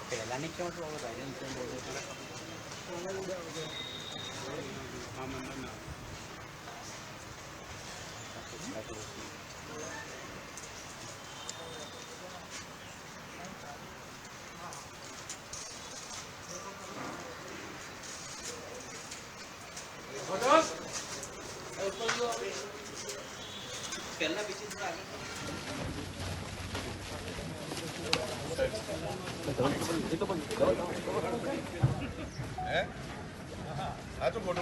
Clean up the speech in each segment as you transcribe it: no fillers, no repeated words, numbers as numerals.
पहला नहीं क्यों तो पहला पीछे थोड़ा आगे तो फोटो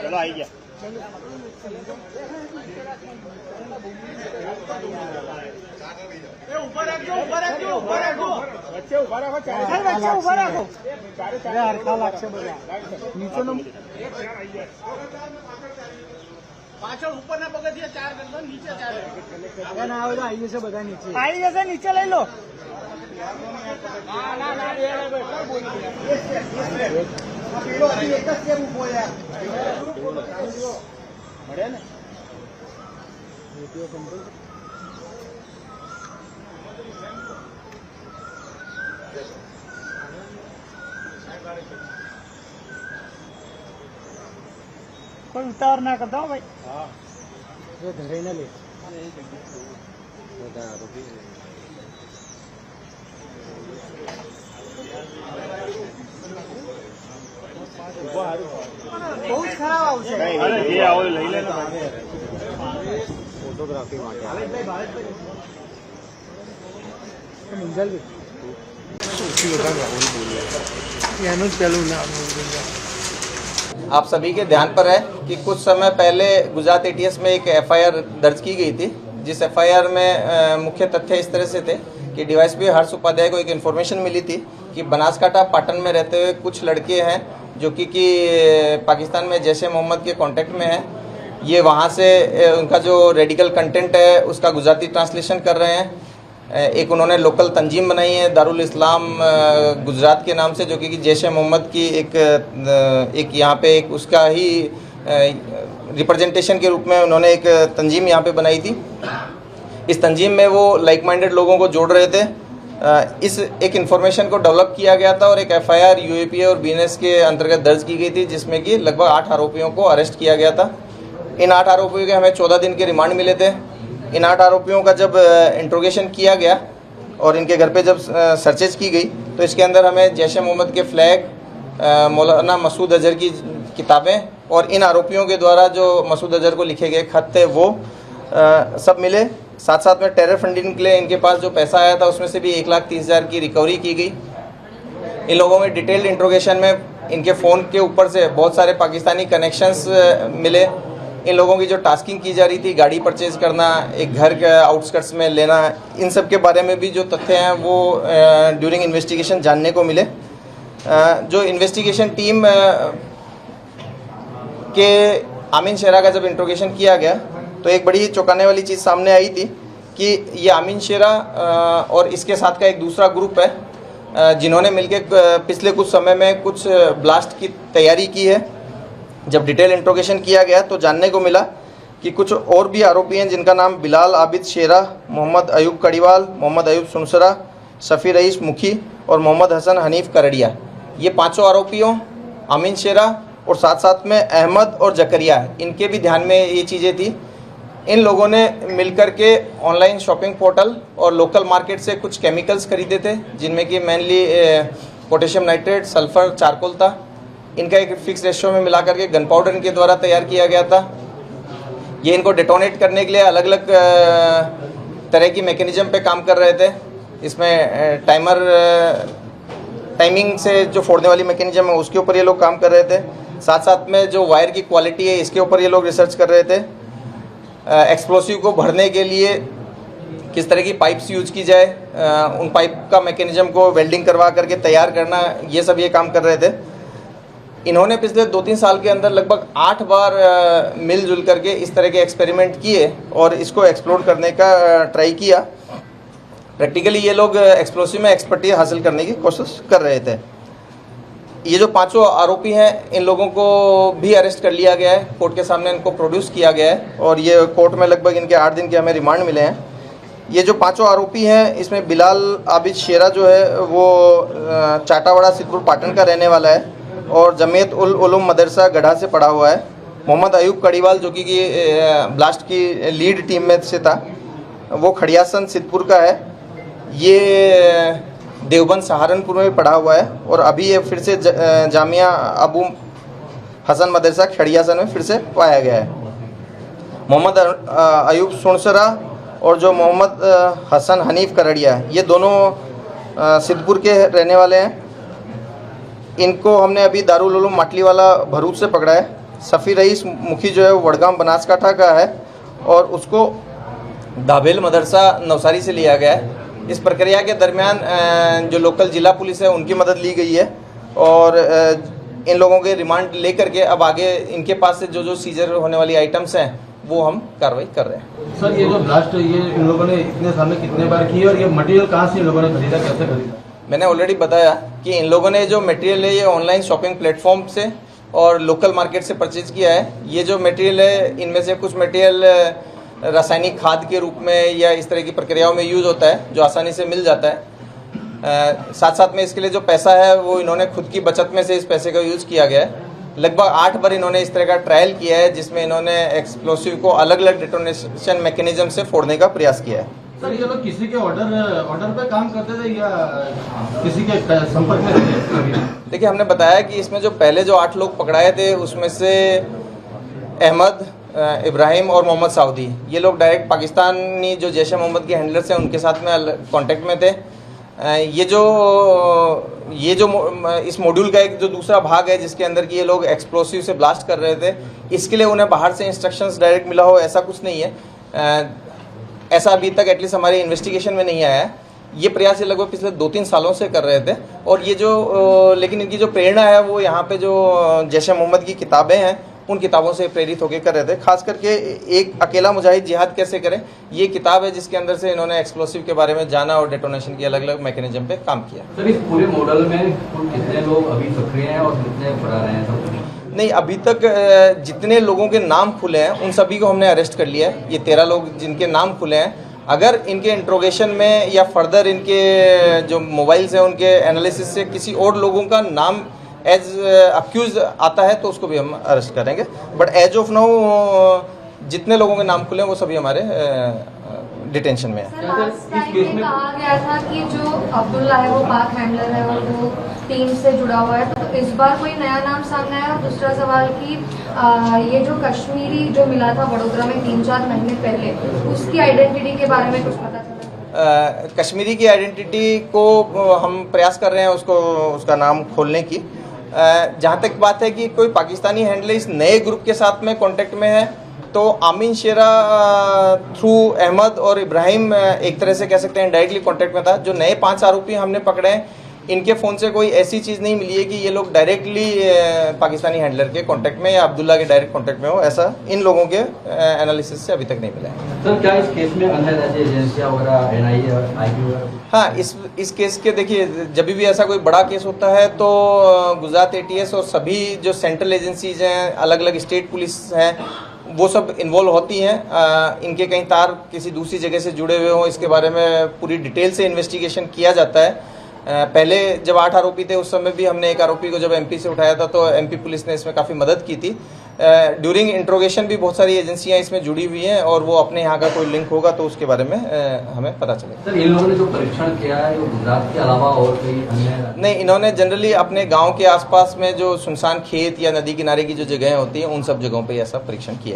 चलो आई गया ऊपर रखो बच्चे ऊपर रखो बच्चे ऊपर रखो यार खा लागছে बघा नीचे न પાછળ ઉપર ના પગથિયા ચાર કરજો નીચે ચાર એ ના આવે આવી જશે બધા નીચે આવી જશે નીચે લઈ લો ના ના ના એ બોલી પેલો એક જ કેમ ઉભો યાર મળે ને कोई उतार ना करता हूँ भाई हाँ ये धरे न ले बहुत खराब ये आओ ले लेना फोटोग्राफी मंजल आप सभी के ध्यान पर है कि कुछ समय पहले गुजरात एटीएस में एक एफआईआर दर्ज की गई थी, जिस एफआईआर में मुख्य तथ्य इस तरह से थे कि डीवाईएसपी हर्ष उपाध्याय को एक इन्फॉर्मेशन मिली थी कि बनासकांठा पाटन में रहते हुए कुछ लड़के हैं जो कि पाकिस्तान में जैश ए मोहम्मद के कांटेक्ट में हैं। ये वहाँ से उनका जो रेडिकल कंटेंट है उसका गुजराती ट्रांसलेशन कर रहे हैं। एक उन्होंने लोकल तंजीम बनाई है दारुल इस्लाम गुजरात के नाम से, जो कि जैश ए मोहम्मद की एक यहाँ पे एक उसका ही रिप्रेजेंटेशन के रूप में उन्होंने एक तंजीम यहाँ पे बनाई थी। इस तंजीम में वो लाइक माइंडेड लोगों को जोड़ रहे थे। इस एक इन्फॉर्मेशन को डेवलप किया गया था और एक एफआईआर यूएपीए और बीएनएस के अंतर्गत दर्ज की गई थी, जिसमें कि लगभग 8 आरोपियों को अरेस्ट किया गया था। इन 8 आरोपियों के हमें 14 दिन के रिमांड मिले थे। इन 8 आरोपियों का जब इंट्रोगेशन किया गया और इनके घर पे जब सर्चेज की गई तो इसके अंदर हमें जैश ए मोहम्मद के फ्लैग, मौलाना मसूद अजहर की किताबें और इन आरोपियों के द्वारा जो मसूद अजहर को लिखे गए खत थे वो सब मिले। साथ साथ में टेरर फंडिंग के लिए इनके पास जो पैसा आया था उसमें से भी 1,30,000 की रिकवरी की गई। इन लोगों में डिटेल्ड इंट्रोगेशन में इनके फ़ोन के ऊपर से बहुत सारे पाकिस्तानी कनेक्शंस मिले। इन लोगों की जो टास्किंग की जा रही थी, गाड़ी परचेज़ करना, एक घर के आउटस्कर्ट्स में लेना, इन सब के बारे में भी जो तथ्य हैं वो ड्यूरिंग इन्वेस्टिगेशन जानने को मिले। जो इन्वेस्टिगेशन टीम के आमीन शेरा का जब इंट्रोगेशन किया गया तो एक बड़ी चौंकाने वाली चीज़ सामने आई थी कि ये आमीन शेरा और इसके साथ का एक दूसरा ग्रुप है जिन्होंने मिलकर पिछले कुछ समय में कुछ ब्लास्ट की तैयारी की है। जब डिटेल इंट्रोगेशन किया गया तो जानने को मिला कि कुछ और भी आरोपी हैं जिनका नाम बिलाल आबिद शेरा, मोहम्मद अयूब कड़ीवाल, मोहम्मद अयूब सुनसरा, शफी रईस मुखी और मोहम्मद हसन हनीफ करड़िया, ये पांचों आरोपियों आमीन शेरा और साथ साथ में अहमद और जकरिया, इनके भी ध्यान में ये चीज़ें थी इन लोगों ने मिलकर के ऑनलाइन शॉपिंग पोर्टल और लोकल मार्केट से कुछ केमिकल्स खरीदे थे, जिनमें कि mainly potassium nitrate, sulphur, charcoal था। इनका एक फिक्स रेशियो में मिला करके गन पाउडर इनके द्वारा तैयार किया गया था। ये इनको डेटोनेट करने के लिए अलग अलग तरह की मैकेनिज्म पे काम कर रहे थे। इसमें टाइमिंग से जो फोड़ने वाली मैकेनिज्म है उसके ऊपर ये लोग काम कर रहे थे। साथ साथ में जो वायर की क्वालिटी है इसके ऊपर ये लोग रिसर्च कर रहे थे। एक्सप्लोसिव को भरने के लिए किस तरह की पाइप्स यूज की जाए, उन पाइप का मैकेनिज्म को वेल्डिंग करवा करके तैयार करना, ये सब ये काम कर रहे थे। इन्होंने पिछले 2-3 साल के अंदर लगभग 8 बार मिलजुल करके इस तरह के एक्सपेरिमेंट किए और इसको एक्सप्लोर करने का ट्राई किया। प्रैक्टिकली ये लोग एक्सप्लोसिव में एक्सपर्टीज हासिल करने की कोशिश कर रहे थे। ये जो 5 आरोपी हैं, इन लोगों को भी अरेस्ट कर लिया गया है, कोर्ट के सामने इनको प्रोड्यूस किया गया है और ये कोर्ट में लगभग इनके 8 दिन के हमें रिमांड मिले हैं। ये जो 5 आरोपी हैं, इसमें बिलाल आबिद शेरा जो है वो चाटावाड़ा सिद्धपुर पाटन का रहने वाला है और जमीयत उल उलूम मदरसा गढ़ा से पढ़ा हुआ है। मोहम्मद अयूब कड़ीवाल जो कि ब्लास्ट की लीड टीम में से था, वो खड़ियासन सिद्धपुर का है। ये देवबंद सहारनपुर में पढ़ा हुआ है और अभी ये फिर से जामिया अबू हसन मदरसा खड़ियासन में फिर से पाया गया है। मोहम्मद अयूब सुनसरा और जो मोहम्मद हसन हनीफ करड़िया, ये दोनों सिद्धपुर के रहने वाले हैं। इनको हमने अभी दारुल उलूम माटलीवाला भरूच से पकड़ा है। सफ़ी रईस मुखी जो है वो वडगाम बनासकाठा का है और उसको दाबेल मदरसा नवसारी से लिया गया है। इस प्रक्रिया के दरमियान जो लोकल जिला पुलिस है उनकी मदद ली गई है और इन लोगों के रिमांड लेकर के अब आगे इनके पास से जो सीजर होने वाली आइटम्स हैं वो हम कार्रवाई कर रहे हैं। सर, ये जो ब्लास्ट ये इन लोगों ने इतने साल में कितने बार की और ये मटेरियल कहाँ से इन लोगों ने खरीदा, कैसे खरीदा? मैंने ऑलरेडी बताया कि इन लोगों ने जो मटेरियल है ये ऑनलाइन शॉपिंग प्लेटफॉर्म से और लोकल मार्केट से परचेज किया है। ये जो मटेरियल है इनमें से कुछ मटेरियल रासायनिक खाद के रूप में या इस तरह की प्रक्रियाओं में यूज़ होता है जो आसानी से मिल जाता है। साथ साथ में इसके लिए जो पैसा है वो इन्होंने खुद की बचत में से इस पैसे का यूज़ किया गया है। लगभग 8 बार इन्होंने इस तरह का ट्रायल किया है जिसमें इन्होंने एक्सप्लोसिव को अलग अलग डिटोनेशन मैकेनिज्म से फोड़ने का प्रयास किया है। सर, ये लोग किसी के ऑर्डर पे काम करते थे या किसी के संपर्क में थे? देखिए, हमने बताया कि इसमें जो पहले जो 8 लोग पकड़ाए थे उसमें से अहमद, इब्राहिम और मोहम्मद साउदी, ये लोग डायरेक्ट पाकिस्तानी जो जैश ए मोहम्मद के हैंडलर्स हैं उनके साथ में कांटेक्ट में थे। ये जो इस मॉड्यूल का एक जो दूसरा भाग है जिसके अंदर कि ये लोग एक्सप्लोसिव से ब्लास्ट कर रहे थे, इसके लिए उन्हें बाहर से इंस्ट्रक्शंस डायरेक्ट मिला हो ऐसा कुछ नहीं है। ऐसा अभी तक एटलीस्ट हमारी इन्वेस्टिगेशन में नहीं आया है। ये प्रयास ये लगभग पिछले 2-3 सालों से कर रहे थे और ये जो लेकिन इनकी जो प्रेरणा है वो यहाँ पे जो जैश ए मोहम्मद की किताबें हैं उन किताबों से प्रेरित होकर कर रहे थे। खास करके एक अकेला मुजाहिद जिहाद कैसे करें, ये किताब है जिसके अंदर से इन्होंने एक्सप्लोसिव के बारे में जाना और डेटोनेशन की अलग अलग मैकेनिज्म पे काम किया। सर, इस पूरे मॉडल में कितने लोग अभी सक्रिय हैं और कितने फरार हैं? नहीं, अभी तक जितने लोगों के नाम खुले हैं उन सभी को हमने अरेस्ट कर लिया है। ये 13 लोग जिनके नाम खुले हैं, अगर इनके इंट्रोगेशन में या फर्दर इनके जो मोबाइल्स हैं उनके एनालिसिस से किसी और लोगों का नाम एज अक्यूज आता है तो उसको भी हम अरेस्ट करेंगे। बट एज ऑफ नाउ जितने लोगों के नाम खुले हैं वो सभी हमारे डिटेंशन में है। इस केस में कहा गया था कि जो अब्दुल्ला है वो पाक हैंडलर है और वो टीम से जुड़ा हुआ है, तो इस बार कोई नया नाम सामने आया? और दूसरा सवाल कि ये जो कश्मीरी जो मिला था वडोदरा में 3-4 महीने पहले, उसकी आइडेंटिटी के बारे में कुछ पता चला? कश्मीरी की आइडेंटिटी को हम प्रयास कर रहे हैं उसका नाम खोलने की। जहाँ तक बात है कि कोई पाकिस्तानी हैंडलर इस नए ग्रुप के साथ में कांटेक्ट में है, तो आमीन शेरा थ्रू अहमद और इब्राहिम एक तरह से कह सकते हैं डायरेक्टली कांटेक्ट में था। जो नए 5 आरोपी हमने पकड़े हैं, इनके फ़ोन से कोई ऐसी चीज़ नहीं मिली है कि ये लोग डायरेक्टली पाकिस्तानी हैंडलर के कांटेक्ट में या अब्दुल्ला के डायरेक्ट कांटेक्ट में हो, ऐसा इन लोगों के एनालिसिस से अभी तक नहीं मिला है। सर, क्या इस केस में अन्य राज्य एजेंसियां वगैरह, एनआईए और आईबी वगैरह? हाँ, इस केस के देखिए, जब भी ऐसा कोई बड़ा केस होता है तो गुजरात एटीएस और सभी जो सेंट्रल एजेंसीज हैं, अलग अलग स्टेट पुलिस हैं, वो सब इन्वॉल्व होती हैं। इनके कहीं तार किसी दूसरी जगह से जुड़े हुए हों, इसके बारे में पूरी डिटेल से इन्वेस्टिगेशन किया जाता है पहले जब 8 आरोपी थे उस समय भी हमने एक आरोपी को जब एमपी से उठाया था तो एमपी पुलिस ने इसमें काफ़ी मदद की थी। ड्यूरिंग इंट्रोगेशन भी बहुत सारी एजेंसियां इसमें जुड़ी हुई हैं और वो अपने यहाँ का कोई लिंक होगा तो उसके बारे में हमें पता चलेगा। सर, इन लोगों ने जो परीक्षण किया है वो गुजरात के अलावा और कई अन्य नहीं, इन्होंने जनरली अपने गांव के आसपास में जो सुनसान खेत या नदी किनारे की जो जगहें होती हैं उन सब जगहों पे ऐसा परीक्षण किया है।